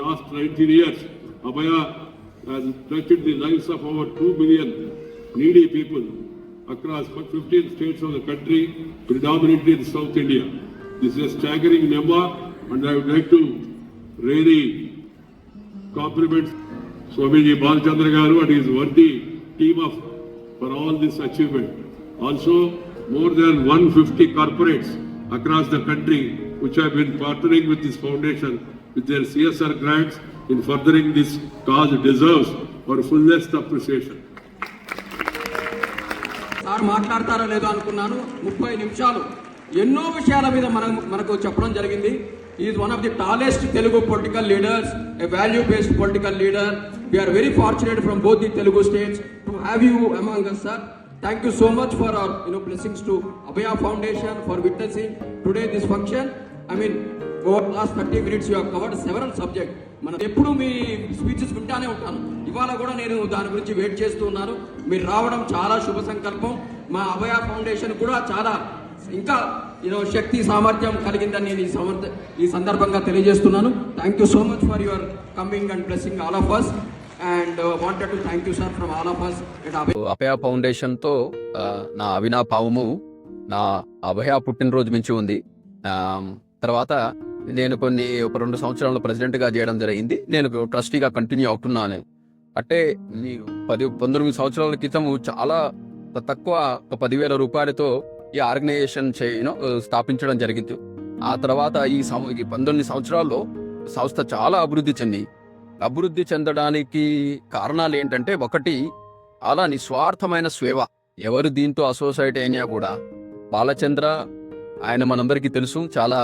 last 19 years, Abhaya has touched the lives of over 2 million needy people across 15 states of the country, predominantly in South India. This is a staggering number, and I would like to really compliment Swamiji Balchandra Garu and his worthy team for all this achievement. Also, more than 150 corporates across the country which have been partnering with this foundation with their CSR grants in furthering this cause deserves our fullest appreciation. Sir మాట్లాడతారో లేదో అనుకున్నాను. 30 నిమిషాలు ఎన్నో విషయాల మీద మనకు చెప్పడం జరిగింది. Is one of the tallest Telugu political leaders, a value based political leader. We are very fortunate from both the Telugu states to have you among us, sir. Thank you so much for our blessings to Abhaya Foundation for witnessing today this function. I mean, over the last 30 minutes you have covered several subjects. మనం ఎప్పుడు మీ speeches వింటానే ఉంటాను. ఇవాళ కూడా నేను దాని గురించి wait చేస్తూ ఉన్నాను. మీరు రావడం చాలా శుభ సంకల్పం. మా అభయ ఫౌండేషన్ కూడా చాలా ఇంకా శక్తి సామర్థ్యం కలిగిందని నేను ఈ సందర్భంగా తెలియజేస్తున్నాను. Thank you so much for your coming and blessing all of us. And wanted to thank you, sir, from all of us at Abhaya foundation తో నా అవినాభావము నా అభయ పుట్టినరోజు మించి ఉంది. తర్వాత నేను ఒక 2 సంవత్సరాలు ప్రెసిడెంట్ గా చేయడం జరిగింది. నేను ట్రస్టీగా కంటిన్యూ అవుతున్నాను. అంటే 19 సంవత్సరాల క్రితం చాలా తక్కువ 10,000 రూపాయలతో ఈ ఆర్గనైజేషన్ స్థాపించడం జరిగింది. ఆ తర్వాత ఈ 19 సంవత్సరాల్లో సంస్థ చాలా అభివృద్ధి చెందడానికి కారణాలు ఏంటంటే, ఒకటి అలా నిస్వార్థమైన సేవ. ఎవరు దీంతో అసోసియేట్ అయినా కూడా బాలచంద్ర ఆయన మనందరికీ తెలుసు, చాలా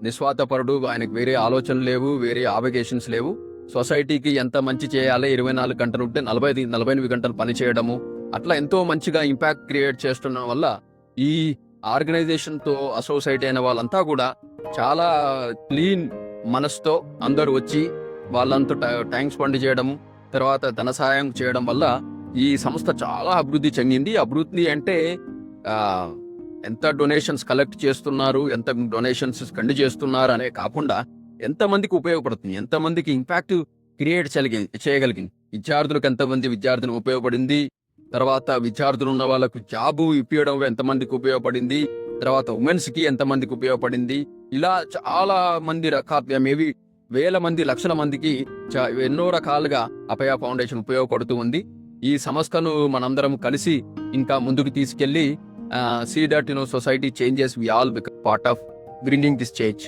నిస్వార్థపరుడు. ఆయనకు వేరే ఆలోచనలు లేవు, వేరే ఆబ్లిగేషన్స్ లేవు. సొసైటీకి ఎంత మంచి చేయాలి, 24 గంటలు ఉంటే 48 గంటలు పని చేయడము, అట్లా ఎంతో మంచిగా ఇంపాక్ట్ క్రియేట్ చేస్తుండడం వల్ల ఈ ఆర్గనైజేషన్ తో అసోసియేట్ అయిన వాళ్ళంతా కూడా చాలా క్లీన్ మనసుతో అందరూ వచ్చి వాళ్ళంతా ట్యాంక్స్ ఫండ్ చేయడము, తర్వాత ధన సహాయం చేయడం వల్ల ఈ సంస్థ చాలా అభివృద్ధి చెందింది. అభివృద్ధి అంటే ఎంత డొనేషన్స్ కలెక్ట్ చేస్తున్నారు, ఎంత డొనేషన్స్ స్పెండ్ చేస్తున్నారు అనే కాకుండా ఎంతమందికి ఉపయోగపడుతుంది, ఎంతమందికి ఇంపాక్ట్ క్రియేట్ చేయగలిగింది. విద్యార్థులకు ఎంతమంది విద్యార్థులకు ఉపయోగపడింది, తర్వాత విద్యార్థులు ఉన్న వాళ్ళకు జాబు ఇప్పించడం ఎంతమందికి ఉపయోగపడింది, తర్వాత ఉమెన్స్ కి ఎంతమందికి ఉపయోగపడింది. ఇలా చాలా మంది మేబీ వేల మంది, లక్షల మందికి ఎన్నో రకాలుగా అభయ ఫౌండేషన్ ఉపయోగపడుతూ ఉంది. ఈ సంస్థను మనందరం కలిసి ఇంకా ముందుకు తీసుకెళ్లి see that society changes, we all become part of bringing this change.